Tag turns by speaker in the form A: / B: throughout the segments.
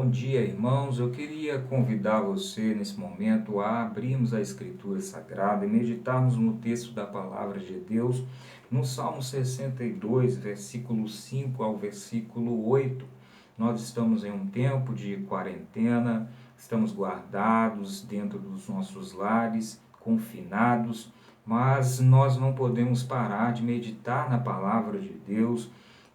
A: Bom dia, irmãos. Eu queria convidar você nesse momento a abrirmos a Escritura Sagrada e meditarmos no texto da Palavra de Deus, no Salmo 62, versículo 5 ao versículo 8. Nós estamos em um tempo de quarentena, estamos guardados dentro dos nossos lares, confinados, mas nós não podemos parar de meditar na Palavra de Deus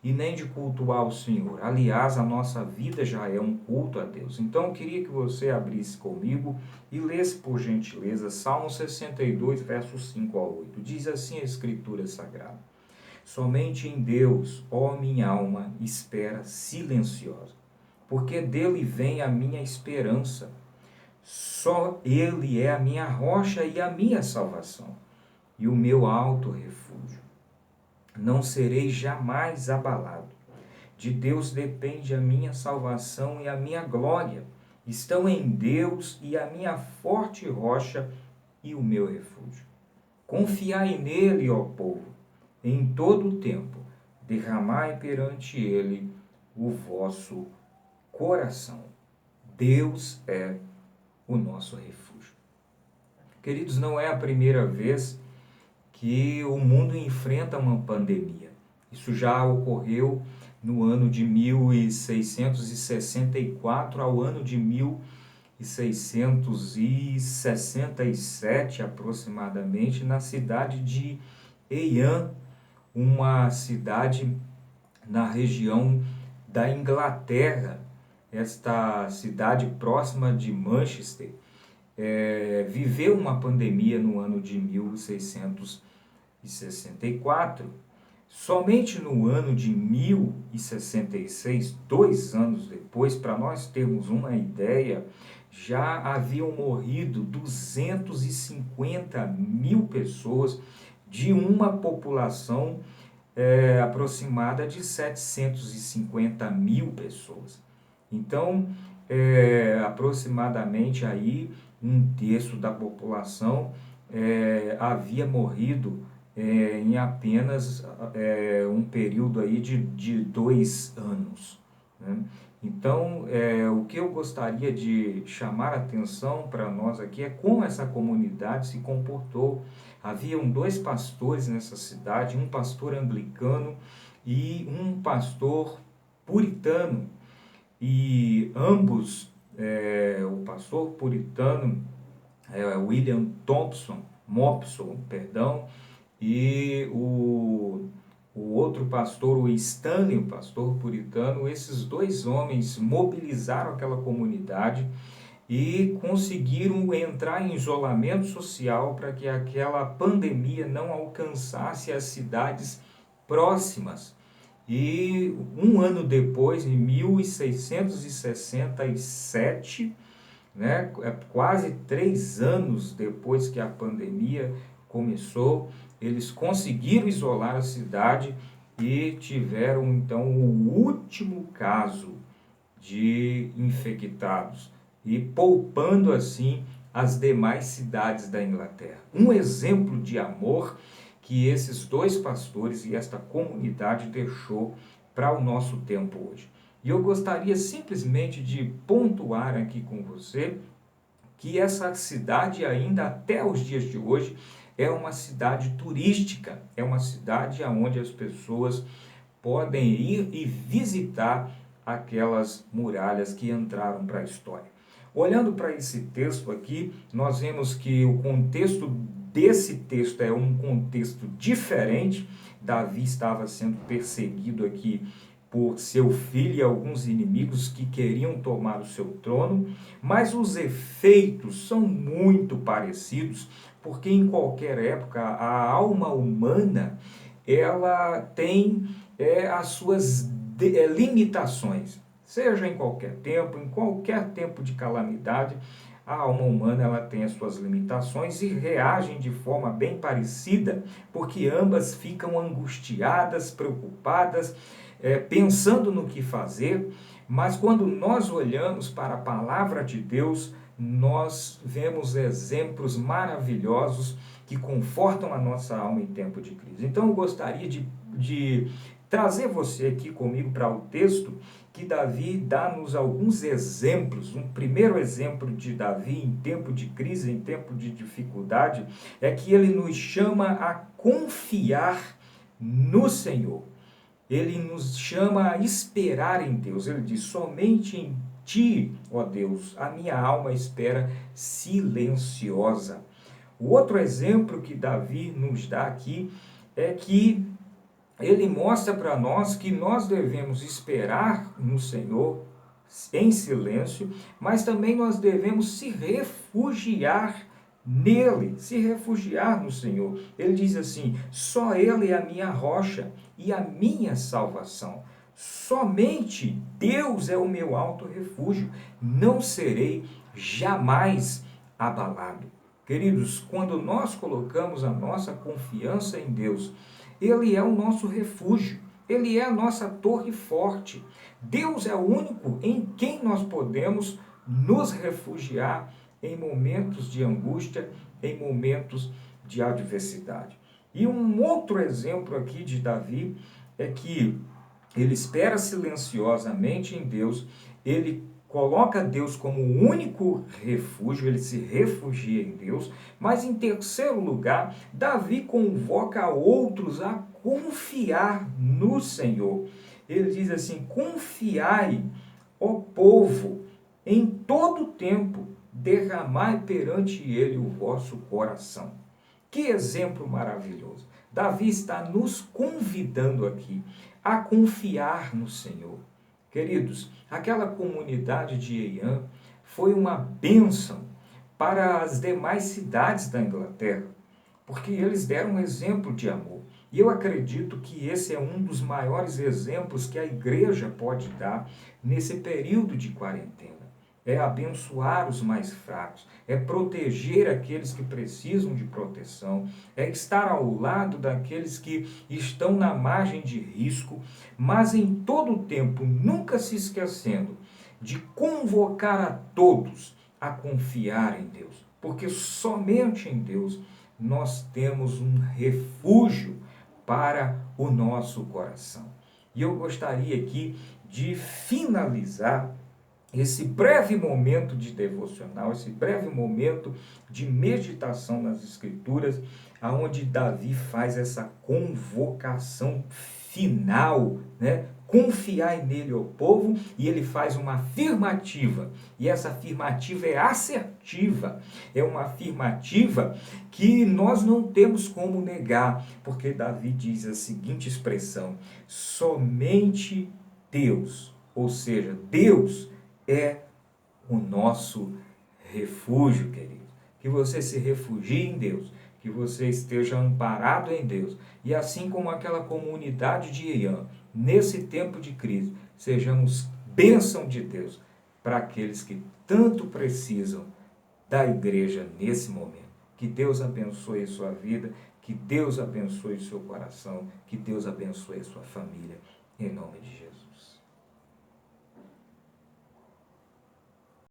A: e nem de cultuar o Senhor. Aliás, a nossa vida já é um culto a Deus. Então, eu queria que você abrisse comigo e lesse, por gentileza, Salmo 62, versos 5 ao 8. Diz assim a Escritura Sagrada: Somente em Deus, ó minha alma, espera silenciosa, porque dele vem a minha esperança. Só ele é a minha rocha e a minha salvação, e o meu alto refúgio. Não serei jamais abalado. De Deus depende a minha salvação e a minha glória. Estão em Deus e a minha forte rocha e o meu refúgio. Confiai nele, ó povo, em todo o tempo. Derramai perante ele o vosso coração. Deus é o nosso refúgio. Queridos, não é a primeira vez que o mundo enfrenta uma pandemia. Isso já ocorreu no ano de 1664 ao ano de 1667 aproximadamente, na cidade de Heian, uma cidade na região da Inglaterra. Esta cidade próxima de Manchester viveu uma pandemia no ano de 1664. Somente no ano de 1066, 2 anos depois, para nós termos uma ideia, já haviam morrido 250 mil pessoas de uma população aproximada de 750 mil pessoas. Então, aproximadamente aí um terço da população havia morrido em apenas um período aí de 2 anos. Né? Então, o que eu gostaria de chamar a atenção para nós aqui é como essa comunidade se comportou. Haviam 2 pastores nessa cidade, um pastor anglicano e um pastor puritano. E ambos, o pastor puritano, William Mopson, e o outro pastor, o Stanley, o pastor puritano, esses 2 homens mobilizaram aquela comunidade e conseguiram entrar em isolamento social para que aquela pandemia não alcançasse as cidades próximas. E um ano depois, em 1667, né, quase 3 anos depois que a pandemia começou, eles conseguiram isolar a cidade e tiveram então o último caso de infectados e poupando assim as demais cidades da Inglaterra. Um exemplo de amor que esses 2 pastores e esta comunidade deixou para o nosso tempo hoje. E eu gostaria simplesmente de pontuar aqui com você que essa cidade ainda até os dias de hoje é uma cidade turística, é uma cidade onde as pessoas podem ir e visitar aquelas muralhas que entraram para a história. Olhando para esse texto aqui, nós vemos que o contexto desse texto é um contexto diferente. Davi estava sendo perseguido aqui por seu filho e alguns inimigos que queriam tomar o seu trono, mas os efeitos são muito parecidos, porque em qualquer época a alma humana ela tem as suas limitações, seja em qualquer tempo de calamidade, a alma humana ela tem as suas limitações e reagem de forma bem parecida, porque ambas ficam angustiadas, preocupadas, pensando no que fazer, mas quando nós olhamos para a palavra de Deus, nós vemos exemplos maravilhosos que confortam a nossa alma em tempo de crise. Então eu gostaria de trazer você aqui comigo para o texto que Davi dá-nos alguns exemplos. Um primeiro exemplo de Davi em tempo de crise, em tempo de dificuldade, é que ele nos chama a confiar no Senhor. Ele nos chama a esperar em Deus. Ele diz, somente em Ti, ó Deus, a minha alma espera silenciosa. O outro exemplo que Davi nos dá aqui é que ele mostra para nós que nós devemos esperar no Senhor em silêncio, mas também nós devemos se refugiar nele, se refugiar no Senhor. Ele diz assim, só Ele é a minha rocha e a minha salvação. Somente Deus é o meu alto refúgio, não serei jamais abalado. Queridos, quando nós colocamos a nossa confiança em Deus, Ele é o nosso refúgio, Ele é a nossa torre forte. Deus é o único em quem nós podemos nos refugiar em momentos de angústia, em momentos de adversidade. E um outro exemplo aqui de Davi é que ele espera silenciosamente em Deus, ele coloca Deus como o único refúgio, ele se refugia em Deus, mas em terceiro lugar, Davi convoca outros a confiar no Senhor. Ele diz assim, confiai, ó povo, em todo tempo, derramai perante ele o vosso coração. Que exemplo maravilhoso! Davi está nos convidando aqui a confiar no Senhor. Queridos, aquela comunidade de Eiã foi uma bênção para as demais cidades da Inglaterra, porque eles deram um exemplo de amor. E eu acredito que esse é um dos maiores exemplos que a igreja pode dar nesse período de quarentena. É abençoar os mais fracos, é proteger aqueles que precisam de proteção, é estar ao lado daqueles que estão na margem de risco, mas em todo o tempo nunca se esquecendo de convocar a todos a confiar em Deus, porque somente em Deus nós temos um refúgio para o nosso coração. E eu gostaria aqui de finalizar esse breve momento de devocional, esse breve momento de meditação nas Escrituras, aonde Davi faz essa convocação final, né? Confiai nele, ó povo, e ele faz uma afirmativa, e essa afirmativa é assertiva, é uma afirmativa que nós não temos como negar, porque Davi diz a seguinte expressão, somente Deus, ou seja, Deus é o nosso refúgio, querido. Que você se refugie em Deus, que você esteja amparado em Deus. E assim como aquela comunidade de Eiã, nesse tempo de crise, sejamos bênção de Deus para aqueles que tanto precisam da igreja nesse momento. Que Deus abençoe a sua vida, que Deus abençoe o seu coração, que Deus abençoe a sua família, em nome de Jesus.